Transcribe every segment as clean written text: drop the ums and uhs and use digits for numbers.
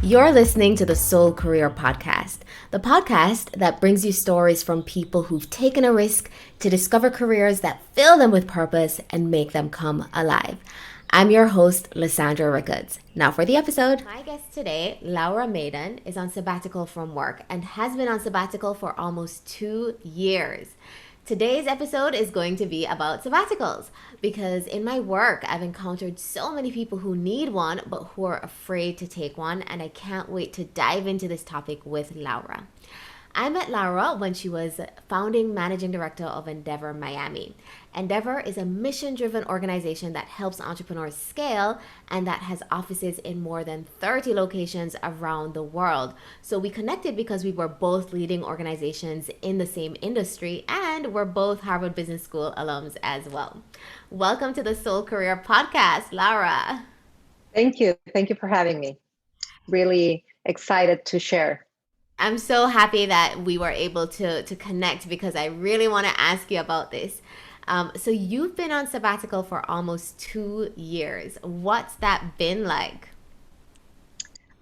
You're listening to the Soul Career Podcast, the podcast that brings you stories from people who've taken a risk to discover careers that fill them with purpose and make them come alive. I'm your host, Lysandra Ricketts. Now for the episode. My guest today, Laura Maydon, is on sabbatical from work and has been on sabbatical for almost 2 years. Today's episode is going to be about sabbaticals because in my work, I've encountered so many people who need one but who are afraid to take one, and I can't wait to dive into this topic with Laura. I met Laura when she was founding managing director of Endeavor Miami. Endeavor is a mission-driven organization that helps entrepreneurs scale and that has offices in more than 30 locations around the world. So we connected because we were both leading organizations in the same industry and we're both Harvard Business School alums as well. Welcome to the Soul Career Podcast, Laura. Thank you. Thank you for having me. Really excited to share. I'm so happy that we were able to connect because I really want to ask you about this. So you've been on sabbatical for almost 2 years. What's that been like?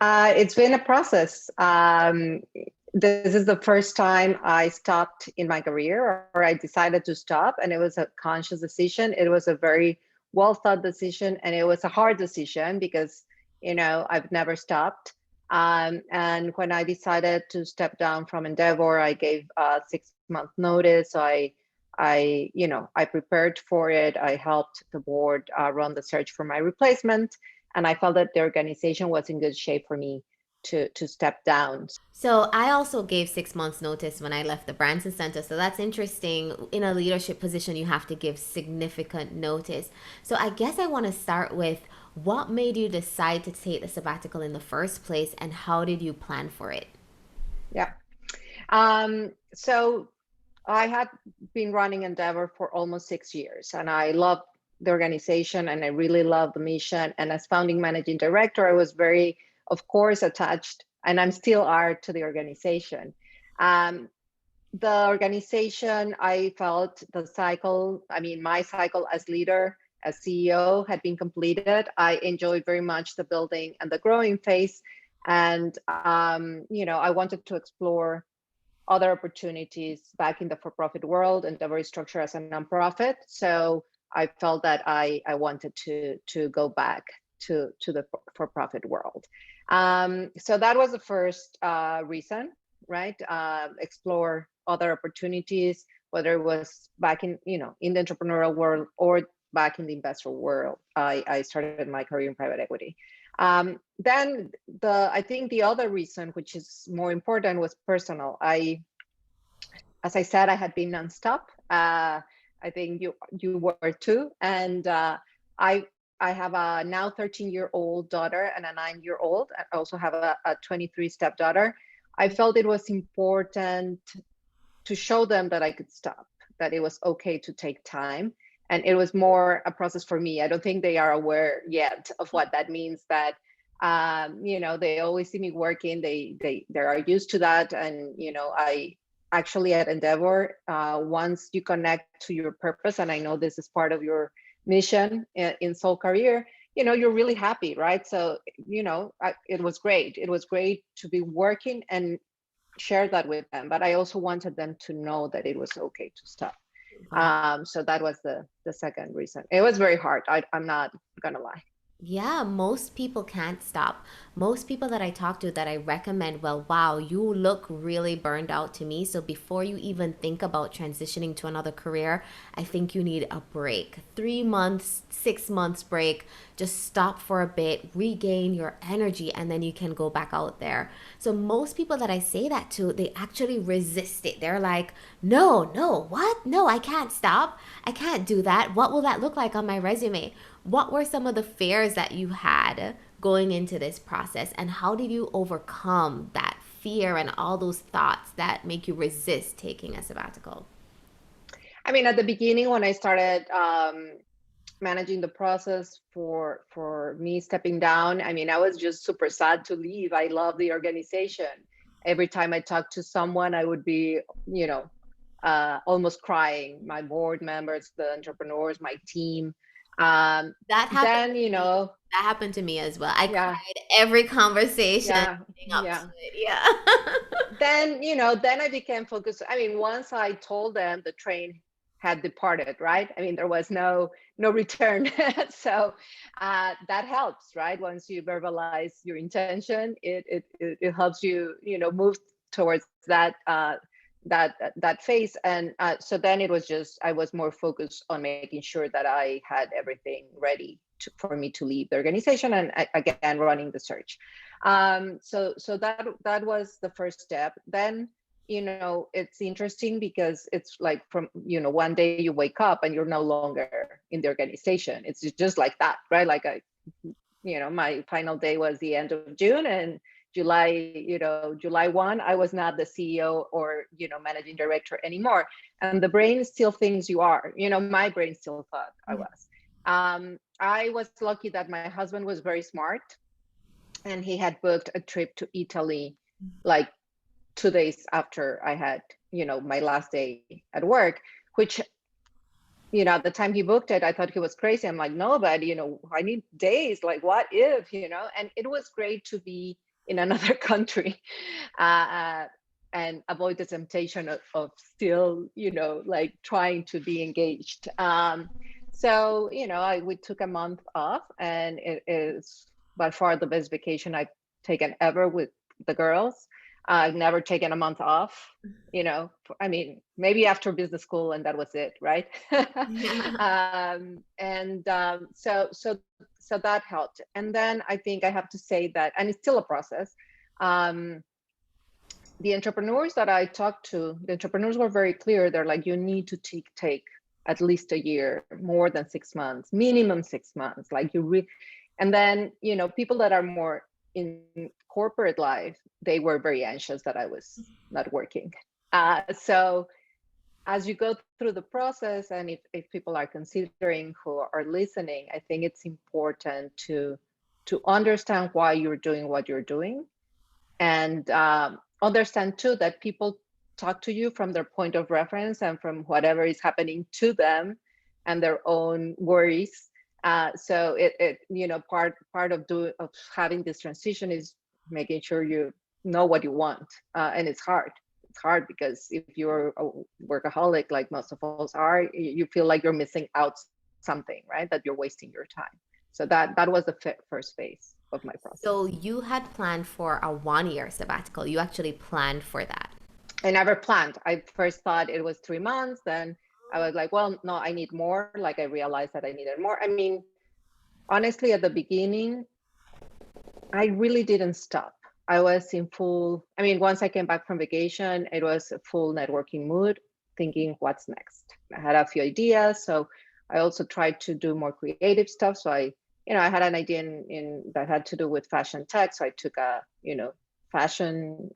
It's been a process. This is the first time I stopped in my career, or I decided to stop, and it was a conscious decision. It was a very well thought decision, and it was a hard decision because, I've never stopped. And when I decided to step down from Endeavor, I gave a 6-month notice. I prepared for it. I helped the board run the search for my replacement, and I felt that the organization was in good shape for me to step down. So I also gave 6 months notice when I left the Branson Center. So that's interesting. In a leadership position, you have to give significant notice. So I guess I want to start with what made you decide to take the sabbatical in the first place and how did you plan for it? Yeah. So I had been running Endeavor for almost 6 years, and I love the organization and I really love the mission. And as founding managing director, I was very, of course, attached, and I'm still are to the organization. The organization, I felt my cycle as leader, as CEO had been completed. I enjoyed very much the building and the growing phase. And, I wanted to explore other opportunities back in the for-profit world and the structure as a nonprofit. So I felt that I wanted to go back to the for-profit world. So that was the first reason, right? Explore other opportunities, whether it was back in the entrepreneurial world or back in the investor world. I started my career in private equity. Then I think the other reason, which is more important, was personal. As I said, I had been nonstop. I think you were too, and I have a now 13-year-old daughter and a 9-year-old. I also have a 23 stepdaughter. I felt it was important to show them that I could stop, that it was okay to take time. And it was more a process for me. I don't think they are aware yet of what that means, that they always see me working. They are used to that. And, I actually at Endeavor, once you connect to your purpose, and I know this is part of your mission in Soul Career, you're really happy, right? So, it was great. It was great to be working and share that with them. But I also wanted them to know that it was okay to stop. So that was the second reason. It was very hard. I'm not gonna lie. Yeah, most people can't stop. Most people that I talk to that I recommend, well, wow, you look really burned out to me. So before you even think about transitioning to another career, I think you need a break. 3 months, 6 months break. Just stop for a bit, regain your energy, and then you can go back out there. So most people that I say that to, they actually resist it. They're like, no, what? No, I can't stop. I can't do that. What will that look like on my resume? What were some of the fears that you had going into this process, and how did you overcome that fear and all those thoughts that make you resist taking a sabbatical? I mean, at the beginning, when I started managing the process for me stepping down, I mean, I was just super sad to leave. I love the organization. Every time I talked to someone, I would be, almost crying. My board members, the entrepreneurs, my team. That happened Then, to me. That happened to me as well. I yeah, cried every conversation yeah, leading up to yeah. it. Yeah. Then, then I became focused. I mean, once I told them the train had departed, right? I mean, there was no return. So that helps, right? Once you verbalize your intention, it helps you, move towards that phase. And so then it was just, I was more focused on making sure that I had everything ready for me to leave the organization, and again running the search. So that was the first step. Then, it's interesting because it's like from, one day you wake up and you're no longer in the organization. It's just like that, right? Like my final day was the end of June, and July 1, I was not the CEO or, managing director anymore. And the brain still thinks you are, my brain still thought I was. I was lucky that my husband was very smart, and he had booked a trip to Italy like 2 days after I had, my last day at work, which, at the time he booked it, I thought he was crazy. I'm like, no, but, I need days. Like, what if, and it was great to be in another country and avoid the temptation of still, like trying to be engaged. So, we took a month off, and it is by far the best vacation I've taken ever with the girls. I've never taken a month off, I mean, maybe after business school, and that was it, right? So that helped. And then I think I have to say that, and it's still a process. The entrepreneurs that I talked to, the entrepreneurs were very clear. They're like, you need to take at least a year, more than 6 months, minimum 6 months. Like and then, people that are more in corporate life, they were very anxious that I was not working. So as you go through the process, and if people are considering, who are listening, I think it's important to understand why you're doing what you're doing, and understand too that people talk to you from their point of reference and from whatever is happening to them and their own worries. So part of having this transition is making sure you know what you want, and it's hard. It's hard because if you're a workaholic, like most of us are, you feel like you're missing out something, right? That you're wasting your time. So that was the first phase of my So process. you had planned for a 1 year sabbatical. You actually planned for that. I never planned. I first thought it was 3 months. Then I was like, well, no, I need more. Like, I realized that I needed more. I mean, honestly, at the beginning, I really didn't stop. I was in full, I mean, once I came back from vacation, it was a full networking mood, thinking what's next. I had a few ideas. So I also tried to do more creative stuff. So I had an idea in that had to do with fashion tech. So I took a, fashion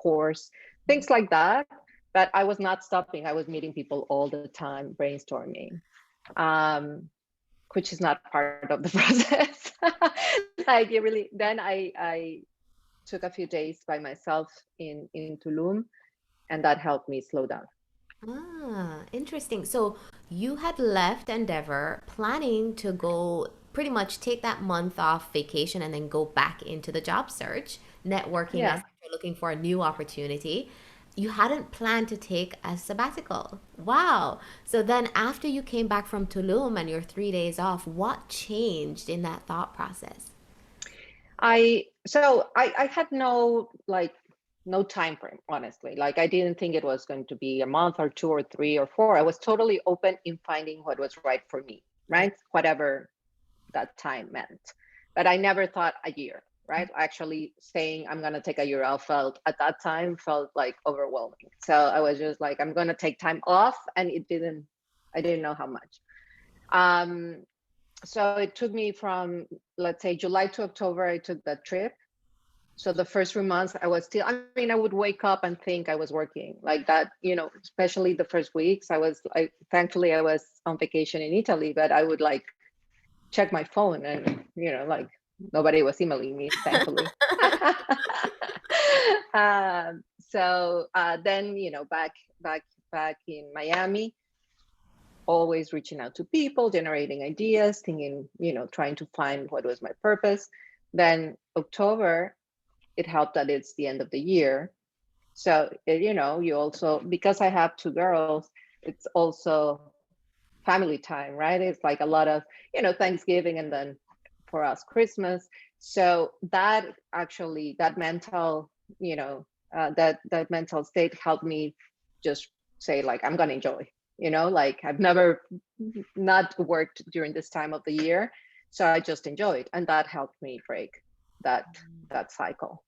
course, things like that. But I was not stopping. I was meeting people all the time, brainstorming. Which is not part of the process. Like, it really, then I took a few days by myself in Tulum, and that helped me slow down. Interesting. So you had left Endeavor planning to go pretty much take that month off vacation and then go back into the job search, networking as Yeah. you're looking for a new opportunity. You hadn't planned to take a sabbatical. Wow. So then after you came back from Tulum and your 3 days off, what changed in that thought process? I had no time frame, honestly. Like, I didn't think it was going to be a month or 2 or 3 or 4. I was totally open in finding what was right for me, Yeah. right? Whatever that time meant. But I never thought a year, right? Actually saying I'm going to take a year off at that time felt like overwhelming. So I was just like, I'm going to take time off. And I didn't know how much. Um, so it took me from, let's say, July to October, I took that trip. So the first 3 months I was still, I mean, I would wake up and think I was working like that, especially the first weeks. Thankfully I was on vacation in Italy, but I would like check my phone, and like, nobody was emailing me, thankfully. So then, back in Miami, always reaching out to people, generating ideas, thinking, trying to find what was my purpose. Then October, it helped that it's the end of the year. So, you also, because I have two girls, it's also family time, right? It's like a lot of, Thanksgiving, and then for us, Christmas. So that actually, that mental, that mental state helped me just say, like, I'm going to enjoy, like I've never not worked during this time of the year. So I just enjoyed, and that helped me break that cycle.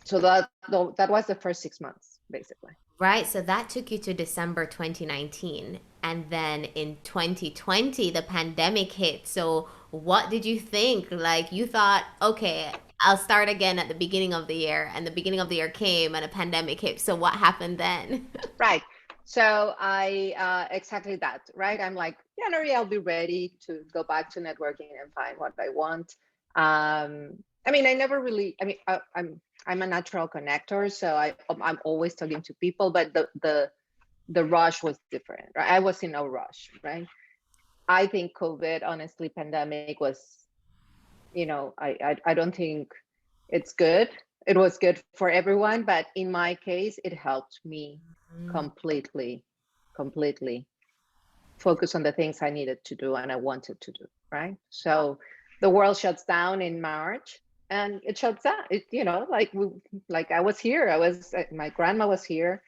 So that was the first 6 months, basically. Right. So that took you to December 2019. And then in 2020, the pandemic hit. So what did you think? Like, you thought, okay, I'll start again at the beginning of the year. And the beginning of the year came and a pandemic hit. So what happened then? Right. So I exactly that, right? I'm like, January, I'll be ready to go back to networking and find what I want. I mean, I never really. I mean, I'm a natural connector, so I'm always talking to people, but the rush was different, right? I was in a rush, right? I think COVID, honestly, pandemic was, I don't think it's good. It was good for everyone, but in my case, it helped me completely, completely focus on the things I needed to do and I wanted to do, right? So the world shuts down in March, and it shuts down. It, like I was here. My grandma was here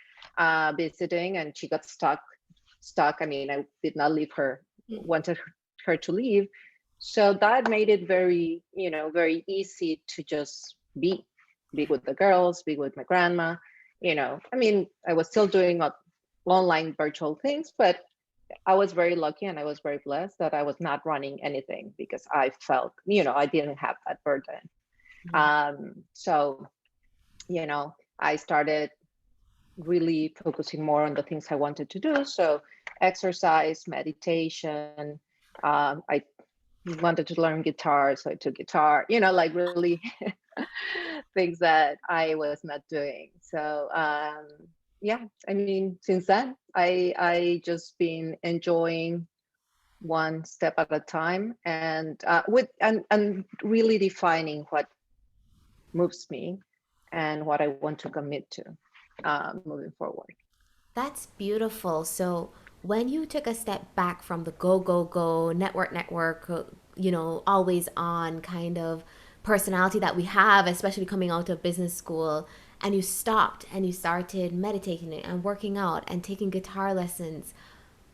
visiting, and she got stuck. I mean, I did not leave her, wanted her to leave. So that made it very, very easy to just be with the girls, be with my grandma. I mean, I was still doing online virtual things, but I was very lucky and I was very blessed that I was not running anything, because I felt, I didn't have that burden. So, I started really focusing more on the things I wanted to do. So exercise, meditation. I wanted to learn guitar, so I took guitar, like really things that I was not doing. So yeah, I mean, since then, I just been enjoying one step at a time, and and really defining what moves me and what I want to commit to moving forward. That's beautiful. So when you took a step back from the go, go, go, network, always on kind of personality that we have, especially coming out of business school, and you stopped and you started meditating and working out and taking guitar lessons,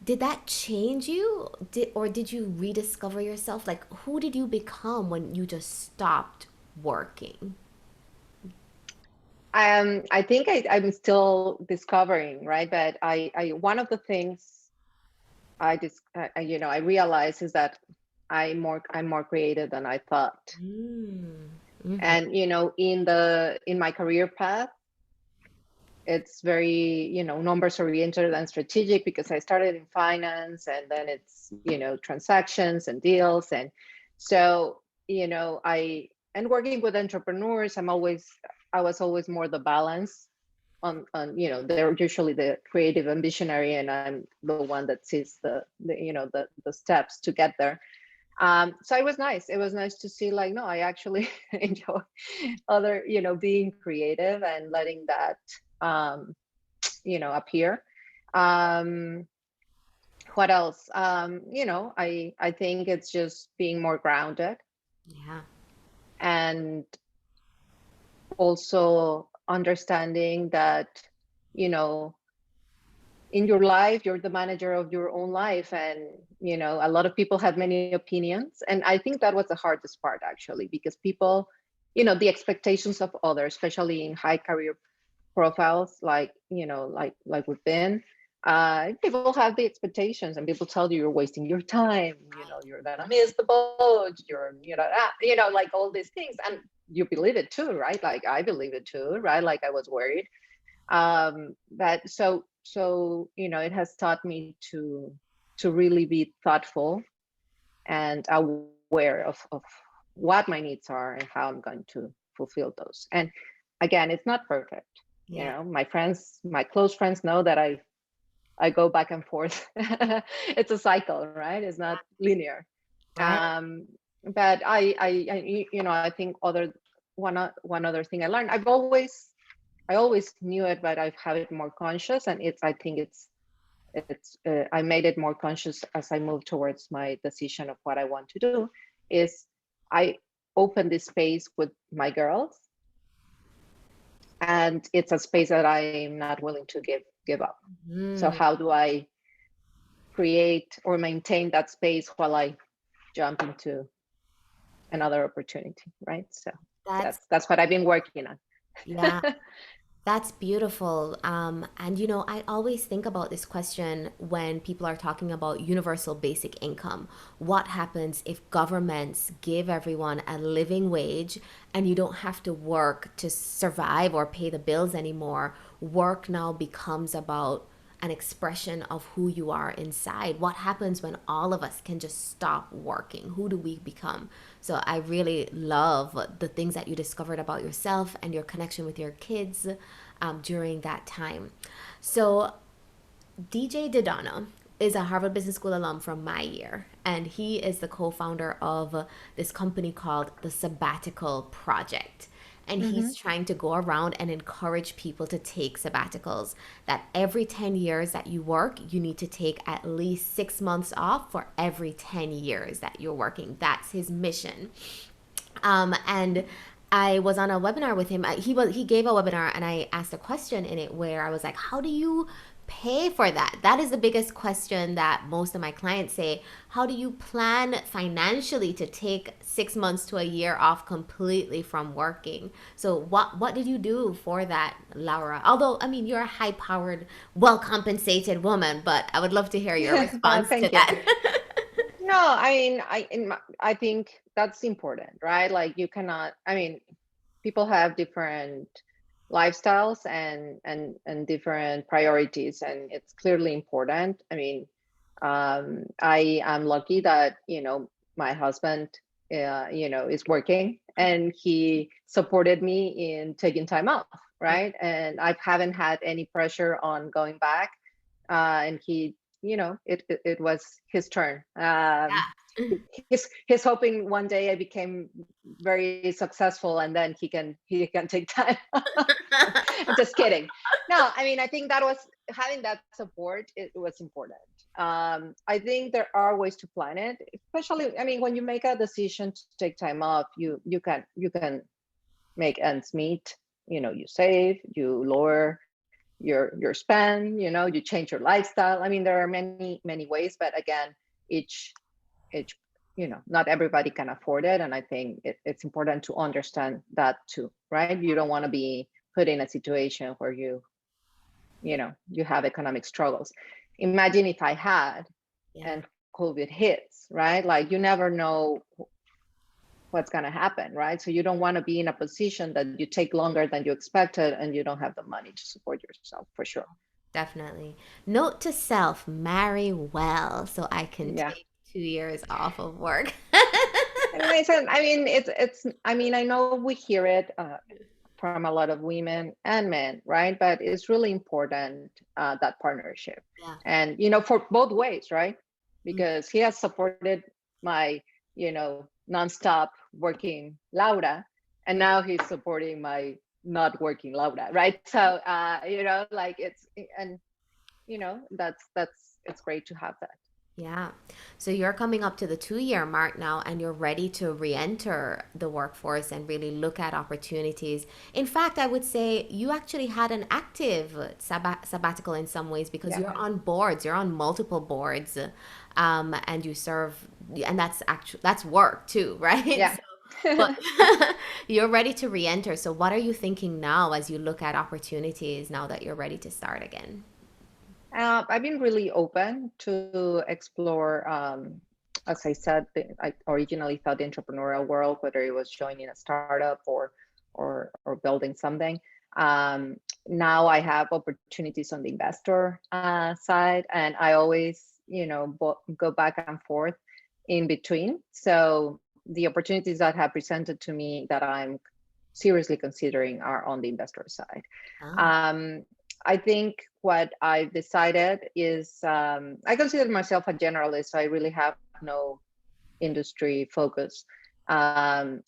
did that change you? Or did you rediscover yourself? Like, who did you become when you just stopped working? I think I'm still discovering, right? But I one of the things I just I realize is that I'm more creative than I thought. Mm-hmm. And in my career path, it's very, numbers oriented and strategic, because I started in finance, and then it's, transactions and deals. And so, and working with entrepreneurs, I was always more the balance on, they're usually the creative and visionary, and I'm the one that sees the steps to get there. So it was nice. It was nice to see, like, no, I actually enjoy being creative and letting that appear. Um, what else? I think it's just being more grounded, Yeah. and also understanding that, you know, in your life, you're the manager of your own life. And, a lot of people have many opinions. And I think that was the hardest part, actually, because people, the expectations of others, especially in high career profiles, like, like we've been, people have the expectations, and people tell you you're wasting your time, you're gonna miss the boat, like all these things. And you believe it too, right? Like I believe it too, right? Like I was worried. That so it has taught me to really be thoughtful and aware of what my needs are and how I'm going to fulfill those. And again, it's not perfect. Yeah. My close friends know that I I go back and forth. It's a cycle, right? It's not linear. Right. But I think one other thing I learned, I always knew it, but I've had it more conscious, and I think I made it more conscious as I moved towards my decision of what I want to do. Is I open this space with my girls, and it's a space that I'm not willing to give up. So how do I create or maintain that space while I jump into another opportunity, right? So That's that's what I've been working on. yeah. That's beautiful. And I always think about this question when people are talking about universal basic income. What happens if governments give everyone a living wage and you don't have to work to survive or pay the bills anymore? Work now becomes about an expression of who you are inside. What happens when all of us can just stop working? Who do we become? So I really love the things that you discovered about yourself and your connection with your kids during that time. So DJ Dodonna is a Harvard Business School alum from my year, and he is the co-founder of this company called the Sabbatical Project. And he's trying to go around and encourage people to take sabbaticals. That every 10 years that you work, you need to take at least 6 months off for every 10 years that you're working. That's his mission. And I was on a webinar with him. He gave a webinar, and I asked a question in it where I was like, "How do you pay for that?" That is the biggest question that most of my clients say. How do you plan financially to take 6 months to a year off completely from working? So what did you do for that, Laura? Although, I mean, you're a high powered, well compensated woman, but I would love to hear your response to Thank you. that. No, I mean, I think that's important, right? Like you cannot. I mean, people have different lifestyles and different priorities, and it's clearly important. I mean, I am lucky that my husband, is working, and he supported me in taking time off, right? And I haven't had any pressure on going back, and he, it was his turn. Yeah. He's hoping one day I became very successful, and then he can take time. I'm just kidding. No, I mean, I think that was having that support. It was important. I think there are ways to plan it, especially. I mean, when you make a decision to take time off, you can make ends meet. You save, you lower your spend. You change your lifestyle. I mean, there are many ways, but again, each each not everybody can afford it, and I think it's important to understand that too, right? You don't want to be put in a situation where you have economic struggles. Imagine if I had, Yeah. and COVID hits, right? Like you never know what's going to happen, right? So you don't want to be in a position that you take longer than you expected and you don't have the money to support yourself, for sure. Definitely. Note to self, marry well so I can Yeah. take 2 years off of work. And I mean, I mean, I know we hear it from a lot of women and men, right? But it's really important, that partnership, Yeah. and for both ways, right? Mm. Because he has supported my nonstop working Laura, and now he's supporting my not working Laura, right? So like and that's it's great to have that. Yeah. So you're coming up to the 2 year mark now, and you're ready to re-enter the workforce and really look at opportunities. In fact, I would say you actually had an active sabbatical in some ways because Yeah. you're on boards, you're on multiple boards, and you serve, and that's work too, right? Yeah. So, but you're ready to re-enter. So what are you thinking now as you look at opportunities now that you're ready to start again? I've been really open to explore. As I said, I originally thought the entrepreneurial world, whether it was joining a startup or building something. Um, Now I have opportunities on the investor side, and I always, go back and forth in between. So the opportunities that have presented to me that I'm seriously considering are on the investor side. Ah, Um, I think what I've decided is I consider myself a generalist, so I really have no industry focus. And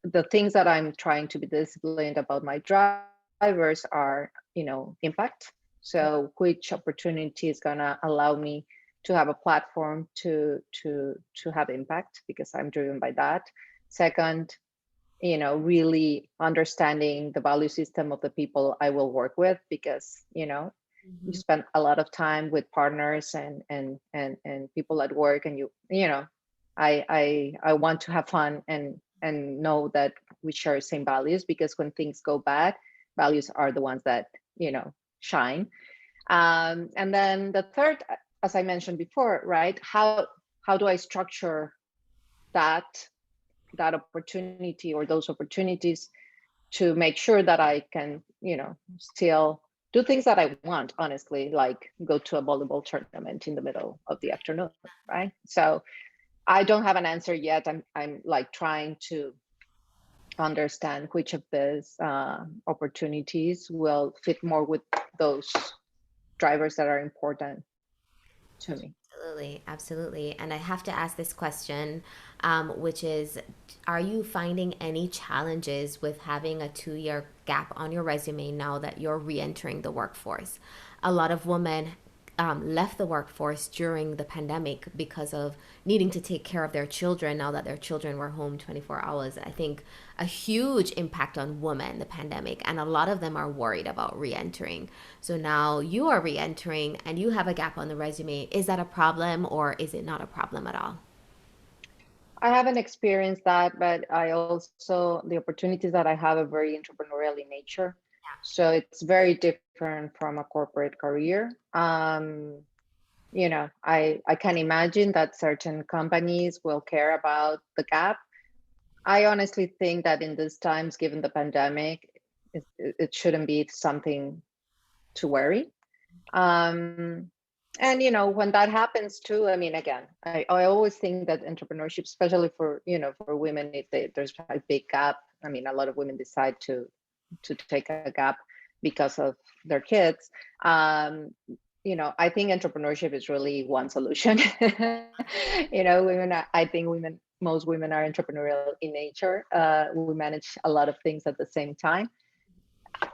the things that I'm trying to be disciplined about my drivers are, impact. So which opportunity is gonna allow me to have a platform to have impact, because I'm driven by that. Second, really understanding the value system of the people I will work with, because you spend a lot of time with partners and people at work, and I want to have fun and know that we share the same values, because when things go bad, values are the ones that shine. And then the third, as I mentioned before, right, how do I structure that opportunity or those opportunities to make sure that I can, still do things that I want, honestly, like go to a volleyball tournament in the middle of the afternoon, right? So I don't have an answer yet. I'm like trying to understand which of these opportunities will fit more with those drivers that are important to me. Absolutely, absolutely. And I have to ask this question, which is, are you finding any challenges with having a 2 year gap on your resume now that you're re-entering the workforce? A lot of women left the workforce during the pandemic because of needing to take care of their children now that their children were home 24 hours. I think a huge impact on women, the pandemic, and a lot of them are worried about re-entering. So now you are re-entering and you have a gap on the resume. Is that a problem or is it not a problem at all? I haven't experienced that, but I also, the opportunities that I have are very entrepreneurial in nature. So it's very different from a corporate career. I can imagine that certain companies will care about the gap. I honestly think that in these times, given the pandemic, it shouldn't be something to worry. Um, and when that happens too, I mean, again, I always think that entrepreneurship, especially for women, if there's a big gap, I mean, a lot of women decide to take a gap because of their kids. I think entrepreneurship is really one solution. Women, I think most women are entrepreneurial in nature. We manage a lot of things at the same time.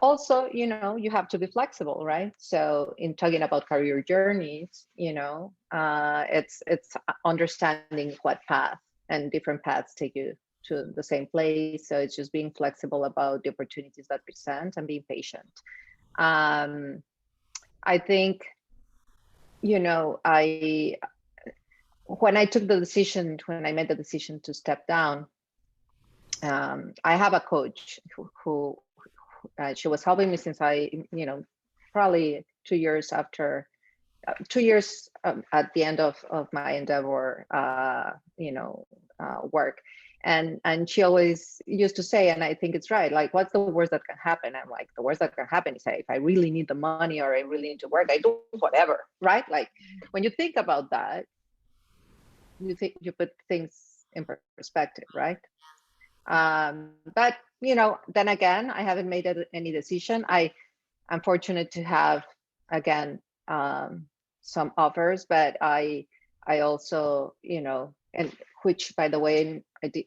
Also, you have to be flexible, right? So in talking about career journeys, it's understanding what path, and different paths take you to the same place. So it's just being flexible about the opportunities that present and being patient. I think, I when I took the decision, when I made the decision to step down, I have a coach who she was helping me since I, probably 2 years after, 2 years at the end of my endeavor, work. And she always used to say, and I think it's right, like, what's the worst that can happen? I'm like, the worst that can happen is, if I really need the money or I really need to work, I do whatever, right? Like, when you think about that, you put things in perspective, right? But then again, I haven't made any decision. I'm fortunate to have, again, some offers, but I also, and which, by the way,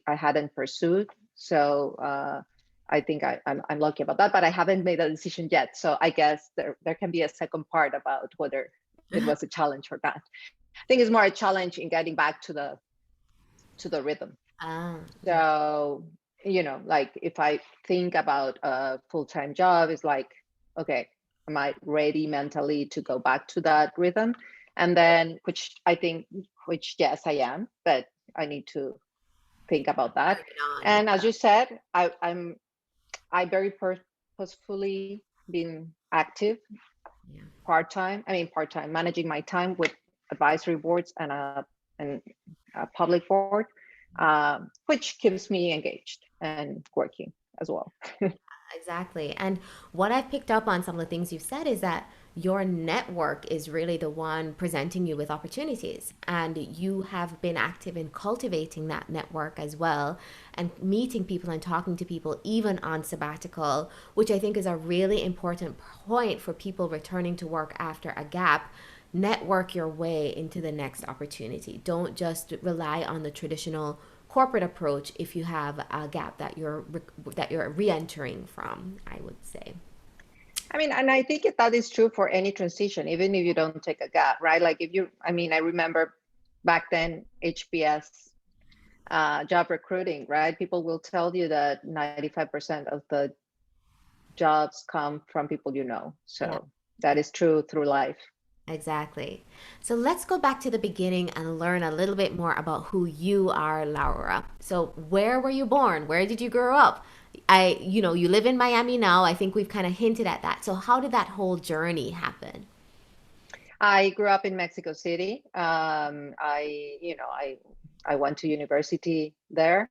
I hadn't pursued. So I think I'm lucky about that, but I haven't made a decision yet. So I guess there can be a second part about whether it was a challenge or not. I think it's more a challenge in getting back to the rhythm. Ah, So, like, if I think about a full-time job, it's like, okay, am I ready mentally to go back to that rhythm? And then, which yes, I am, but I need to think about that. on. And as you said, I very purposefully been active Yeah. part-time, managing my time with advisory boards and a public board, which keeps me engaged and working as well. Exactly. And what I've picked up on some of the things you've said is that your network is really the one presenting you with opportunities. And you have been active in cultivating that network as well, and meeting people and talking to people even on sabbatical, which I think is a really important point for people returning to work after a gap. Network your way into the next opportunity. Don't just rely on the traditional corporate approach if you have a gap that you're re-entering from, I would say. I mean, and I think that is true for any transition, even if you don't take a gap, right? Like if you, I mean, I remember back then, HBS job recruiting, right? People will tell you that 95% of the jobs come from people you know. Yeah. So that is true through life. Exactly. So let's go back to the beginning and learn a little bit more about who you are, Laura. So where were you born? Where did you grow up? You live in Miami now. I think we've kind of hinted at that. So how did that whole journey happen? I grew up in Mexico City. I went to university there.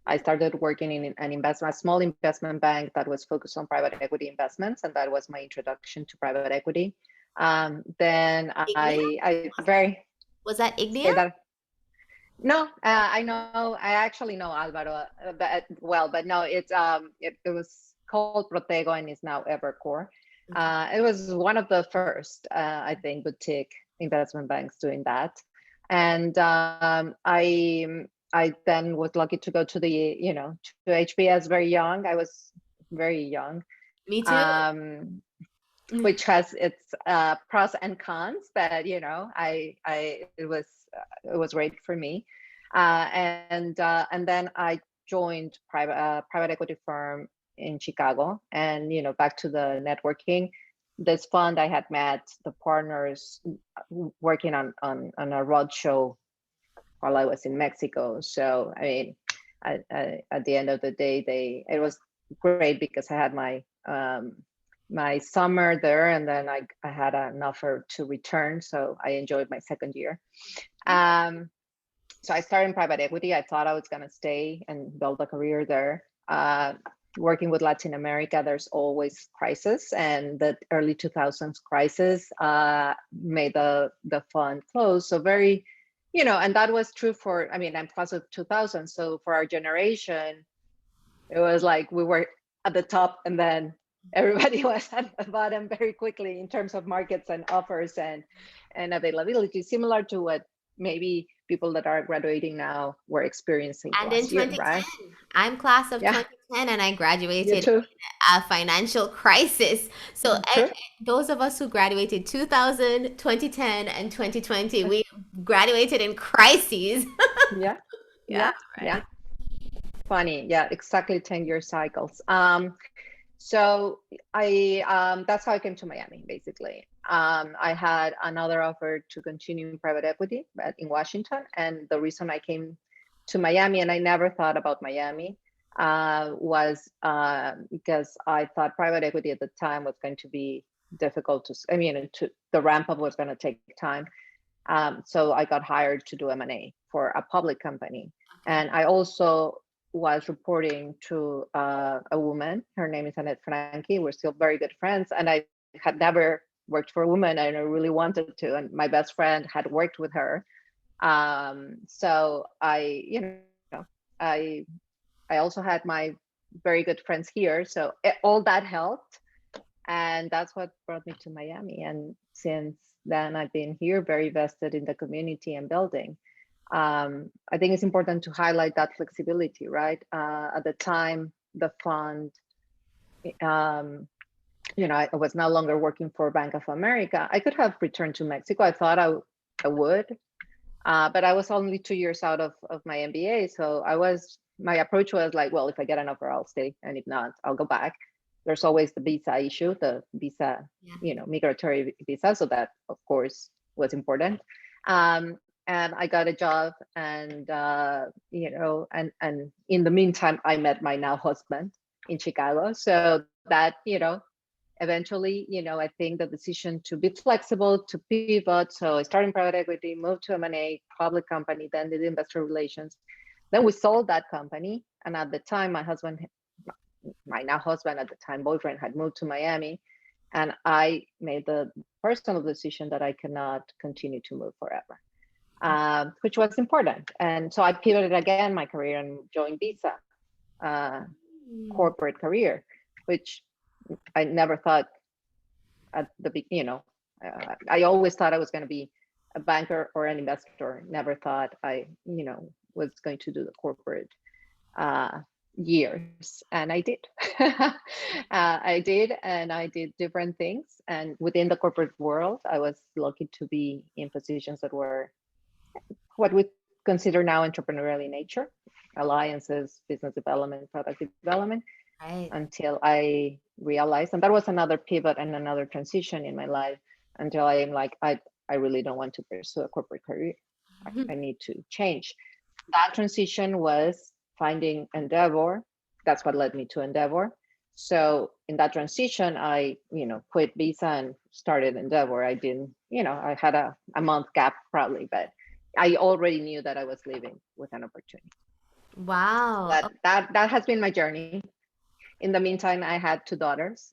I started working in a small investment bank that was focused on private equity investments, and that was my introduction to private equity. Then Ignia? I very Was that say Ignia? that. No, I actually know Alvaro, but no, it was called Protego and is now Evercore. Okay. It was one of the first, I think, boutique investment banks doing that. And I then was lucky to go to to HBS very young. I was very young, Me too. um, which has its pros and cons, but it was great for me. And then I joined private equity firm in Chicago, and back to the networking. This fund I had met the partners working on a road show while I was in Mexico. So I mean, at the end of the day, it was great because I had my summer there, and then I had an offer to return, so I enjoyed my second year. So I started in private equity. I thought I was going to stay and build a career there. Working with Latin America, there's always crisis, and the early 2000s crisis made the fund close. So very, and that was true for, I mean, I'm class of 2000. So for our generation, it was like we were at the top, and then everybody was at the bottom very quickly in terms of markets and offers and availability, similar to what maybe people that are graduating now were experiencing And in last year, 2010, right? I'm class of Yeah, 2010 and I you graduated too. in a financial crisis. So True. those of us who graduated 2000, 2010, and 2020, we graduated in crises. Yeah, Yeah, yeah, yeah. right. Funny. Yeah, exactly 10-year cycles. So that's how I came to Miami, basically. I had another offer to continue in private equity but in Washington. And the reason I came to Miami, and I never thought about Miami, was because I thought private equity at the time was going to be difficult the ramp up was going to take time. So I got hired to do M&A for a public company. Okay. And I also was reporting to a woman. Her name is Annette Frankie. We're still very good friends. And I had never worked for a woman, and I really wanted to. And my best friend had worked with her. So I I also had my very good friends here. So all that helped. And that's what brought me to Miami. And since then, I've been here very vested in the community and building. I think it's important to highlight that flexibility, right? At the time, the fund, I was no longer working for Bank of America. I could have returned to Mexico. I thought I would, but I was only 2 years out of my MBA. So my approach was like, well, if I get an offer, I'll stay. And if not, I'll go back. There's always the visa issue, the visa, Yeah. migratory visa. So that, of course, was important. And I got a job, and and in the meantime, I met my now husband in Chicago. So that, eventually, I think the decision to be flexible, to pivot. So I started in private equity, moved to M&A, public company, then did investor relations. Then we sold that company. And at the time, my now husband at the time, boyfriend, had moved to Miami. And I made the personal decision that I cannot continue to move forever, which was important. And so I pivoted again my career and joined Visa, uh, corporate career, which I never thought at the beginning. I always thought I was going to be a banker or an investor. Never thought I, was going to do the corporate uh, years, and I did. I did, and I did different things. And within the corporate world, I was lucky to be in positions that were what we consider now entrepreneurial in nature: alliances, business development, product development, Right. until I realized, and that was another pivot and another transition in my life, until I am like, I really don't want to pursue a corporate career. I need to change. That transition was finding Endeavor. That's what led me to Endeavor. So in that transition, I, quit Visa and started Endeavor. I didn't, I had a month gap probably, but I already knew that I was leaving with an opportunity. Wow. That has been my journey. In the meantime, I had two daughters.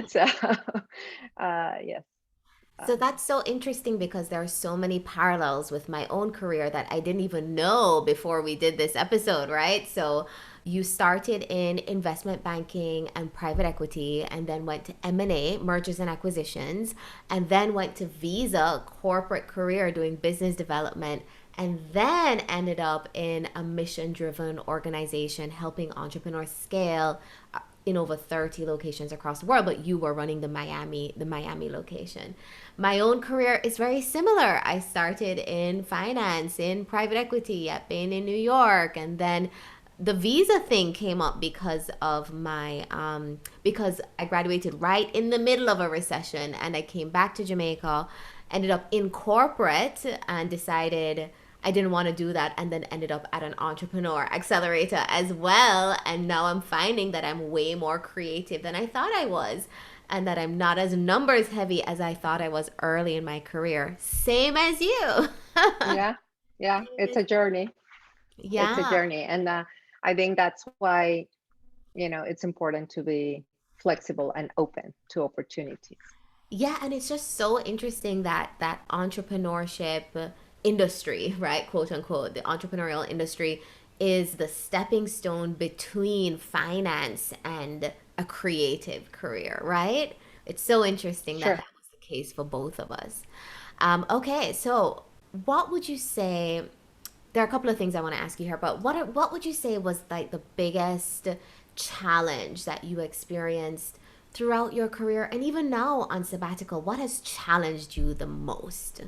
So, yes. So that's so interesting because there are so many parallels with my own career that I didn't even know before we did this episode, right? So you started in investment banking and private equity and then went to M&A, mergers and acquisitions, and then went to Visa, corporate career doing business development, and then ended up in a mission-driven organization helping entrepreneurs scale in over 30 locations across the world, but you were running the Miami location. My own career is very similar. I started in finance, in private equity at Bain in New York, and then the visa thing came up because of my because I graduated right in the middle of a recession, and I came back to Jamaica, ended up in corporate, and decided I didn't want to do that, and then ended up at an entrepreneur accelerator as well. And now I'm finding that I'm way more creative than I thought I was, and that I'm not as numbers heavy as I thought I was early in my career. Same as you. Yeah. Yeah. It's a journey. It's a Yeah. journey. And I think that's why, it's important to be flexible and open to opportunities. Yeah, and it's just so interesting that that entrepreneurship industry, right, quote unquote, the entrepreneurial industry is the stepping stone between finance and a creative career, right? It's so interesting that Sure. that was the case for both of us. Okay, so what would you say? There are a couple of things I want to ask you here, but what would you say was like the biggest challenge that you experienced throughout your career and even now on sabbatical? What has challenged you the most?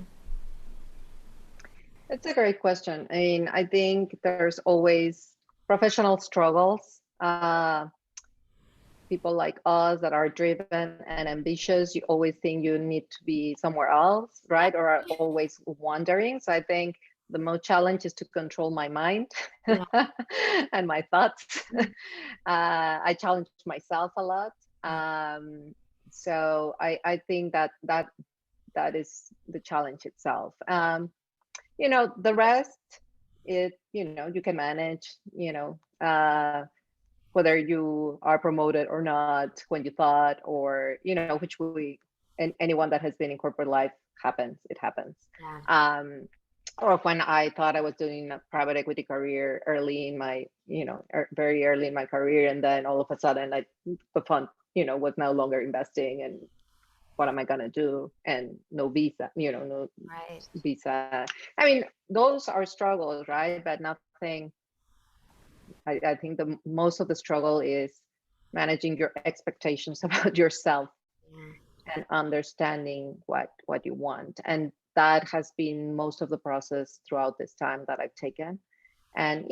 It's a great question. I mean, I think there's always professional struggles. People like us that are driven and ambitious, you always think you need to be somewhere else, right? Or are always wandering. So I think the most challenge is to control my mind Yeah. and my thoughts. I challenge myself a lot. So I think that is the challenge itself. The rest, you can manage, whether you are promoted or not when you thought, or which and anyone that has been in corporate life happens. It happens. Yeah. Or when I thought I was doing a private equity career early in my, very early in my career, and then all of a sudden, the fund, was no longer investing, and what am I gonna do? And no visa, no Right. visa. I mean, those are struggles, right? But nothing. I think the most of the struggle is managing your expectations about yourself Yeah. and understanding what you want. And that has been most of the process throughout this time that I've taken. And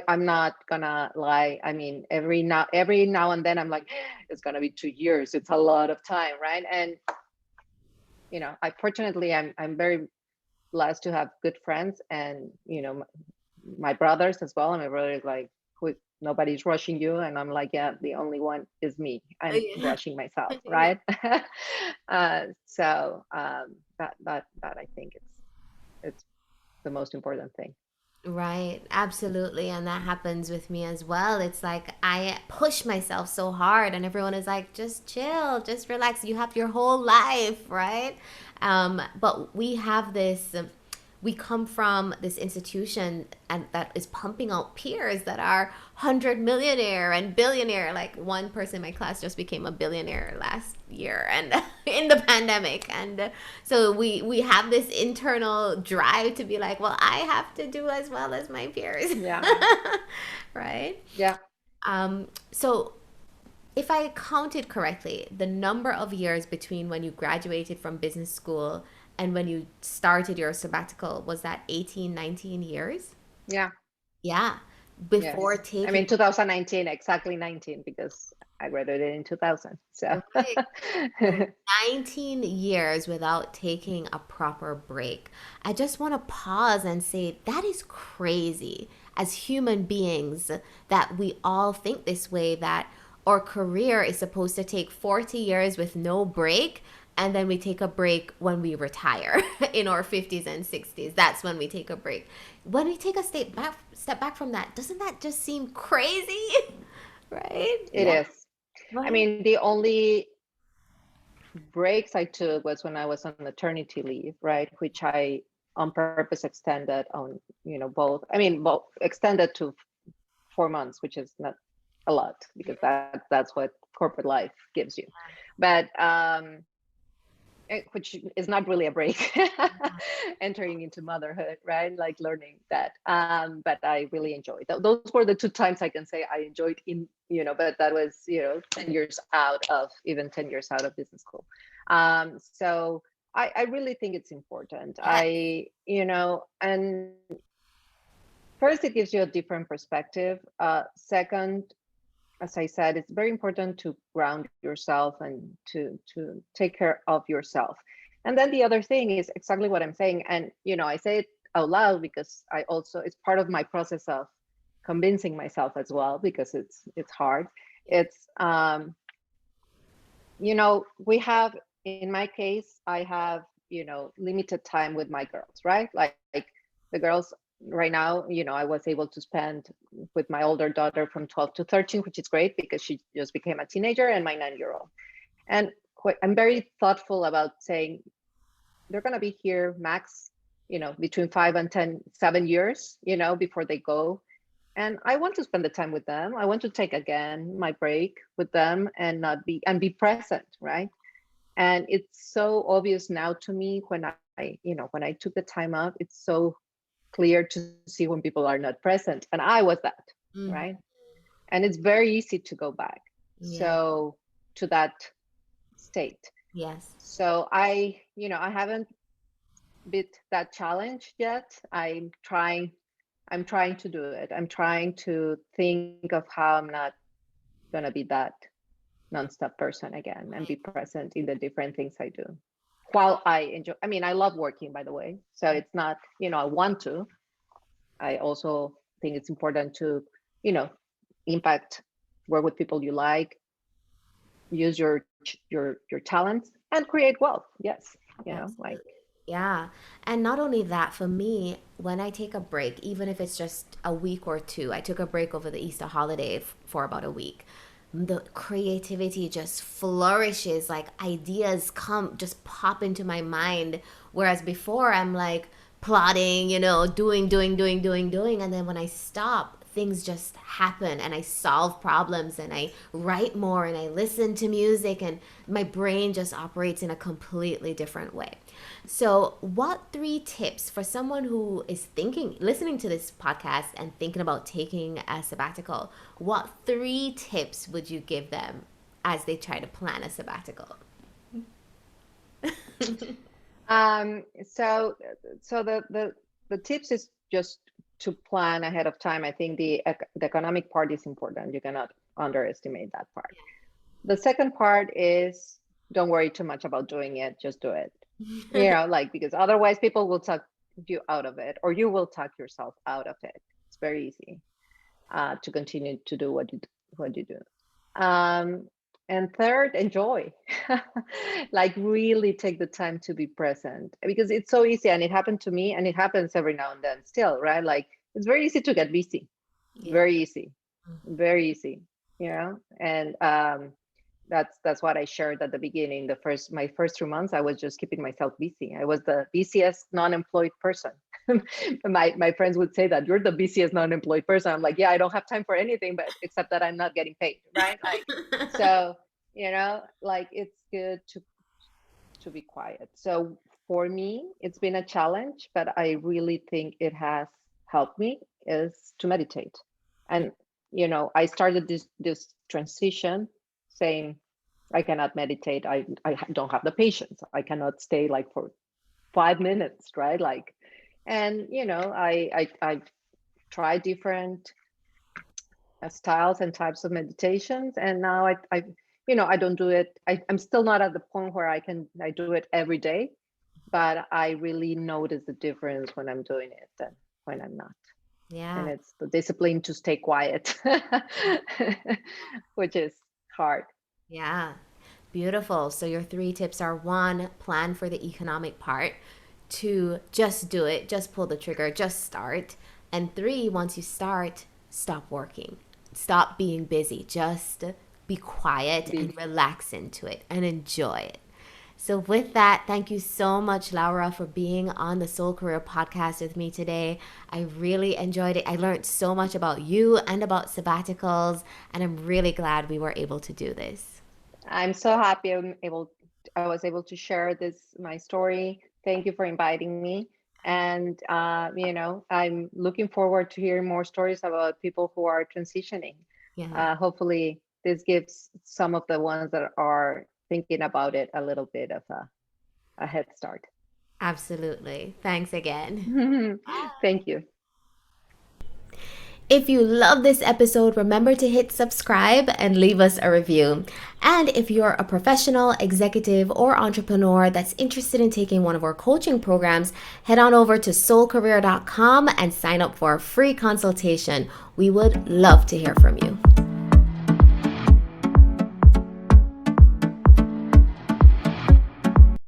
I'm not gonna lie. I mean, every now and then I'm like, it's gonna be 2 years. It's a lot of time, right? And I fortunately I'm very blessed to have good friends, and my brothers as well. And my brother is like, nobody's rushing you, and I'm like, yeah, the only one is me. I'm Yeah. rushing myself, Yeah. right? So that I think it's the most important thing. Right, absolutely. And that happens with me as well. It's like I push myself so hard, and everyone is like, just chill, just relax. You have your whole life, right? But we have this, we come from this institution and that is pumping out peers that are 100 millionaire and billionaire. Like one person in my class just became a billionaire last year and in the pandemic. And so we have this internal drive to be like, well, I have to do as well as my peers. Yeah. Right? Yeah. So if I counted correctly, the number of years between when you graduated from business school and when you started your sabbatical, was that 18, 19 years? Yeah. Yeah. Before Yes. I mean, taking, 2019, exactly 19, because I graduated in 2000. So right. So 19 years without taking a proper break. I just want to pause and say that is crazy as human beings that we all think this way, that our career is supposed to take 40 years with no break. And then we take a break when we retire in our 50s and 60s. That's when we take a break. When we take a step back from that, doesn't that just seem crazy? Right? it Yeah. is. I Right. mean, the only breaks I took was when I was on maternity leave, right? Which I on purpose extended on, both. I mean, both extended to 4 months, which is not a lot because that's what corporate life gives you. But which is not really a break, entering into motherhood, right? Like learning that. But I really enjoyed those were the two times I can say I enjoyed in, but that was, 10 years out of, even 10 years out of business school. So I really think it's important. Yeah. And first, it gives you a different perspective. Second, as I said, it's very important to ground yourself and to take care of yourself. And then the other thing is exactly what I'm saying. And I say it out loud because I also, it's part of my process of convincing myself as well, because it's hard. It's we have, in my case, I have, limited time with my girls, right? Like the girls right now, I was able to spend with my older daughter from 12 to 13, which is great because she just became a teenager, and my 9-year-old. And I'm very thoughtful about saying they're going to be here max, between 5 and 7 years, before they go. And I want to spend the time with them. I want to take again my break with them and not be present, right? And it's so obvious now to me when when I took the time off, it's so clear to see when people are not present. And I was that, Mm, right? And it's very easy to go back. yeah. So to that state. Yes. So I haven't beat that challenge yet. I'm trying to do it. I'm trying to think of how I'm not gonna be that nonstop person again and be present in the different things I do. While I enjoy, I mean, I love working, by the way. So it's not, I want to. I also think it's important to, you know, impact, work with people you like, use your talents, and create wealth. Yes, like Absolutely. Yeah. And not only that, for me, when I take a break, even if it's just a week or two, I took a break over the Easter holiday for about a week. The creativity just flourishes, like ideas come, just pop into my mind. Whereas before, I'm like plotting, doing. And then when I stop, things just happen and I solve problems and I write more and I listen to music and my brain just operates in a completely different way. So, what three tips for someone who is listening to this podcast and thinking about taking a sabbatical? What three tips would you give them as they try to plan a sabbatical? so the tips is just to plan ahead of time. I think the economic part is important. You cannot underestimate that part. The second part is don't worry too much about doing it, just do it. Like, because otherwise people will talk you out of it, or you will talk yourself out of it. It's very easy to continue to do what you do. um, and third, enjoy. Like, really take the time to be present, because it's so easy, and it happened to me, and it happens every now and then still, right? Like, it's very easy to get busy. Yeah. Very easy, Mhm. very easy. And that's what I shared at the beginning. My first 2 months, I was just keeping myself busy. I was the busiest non-employed person. My friends would say that you're the busiest non-employed person. I'm like, yeah, I don't have time for anything, but except that I'm not getting paid, right? Like, so like it's good to be quiet. So for me, it's been a challenge, but I really think it has helped me is to meditate. Yeah. And I started this transition saying I cannot meditate. I don't have the patience. I cannot stay like for 5 minutes, right? Like, and I've tried different styles and types of meditations, and now I don't do it. I'm still not at the point where I do it every day, but I really notice the difference when I'm doing it and when I'm not. And Yeah. it's the discipline to stay quiet, which is hard. Yeah. Beautiful. So your three tips are: one, plan for the economic part; two, just do it, just pull the trigger, just start; and three, once you start, stop working, stop being busy, just be quiet Be and relax into it and enjoy it. So, with that, thank you so much, Laura, for being on the Soul Career podcast with me today. I really enjoyed it. I learned so much about you and about sabbaticals, and I'm really glad we were able to do this. I'm so happy I was able to share my story. Thank you for inviting me. And I'm looking forward to hearing more stories about people who are transitioning. Yeah, Hopefully this gives some of the ones that are thinking about it a little bit of a head start. absolutely. Thanks again. Thank you. If you love this episode, remember to hit subscribe and leave us a review. And if you're a professional, executive, or entrepreneur that's interested in taking one of our coaching programs, head on over to soulcareer.com and sign up for a free consultation. We would love to hear from you.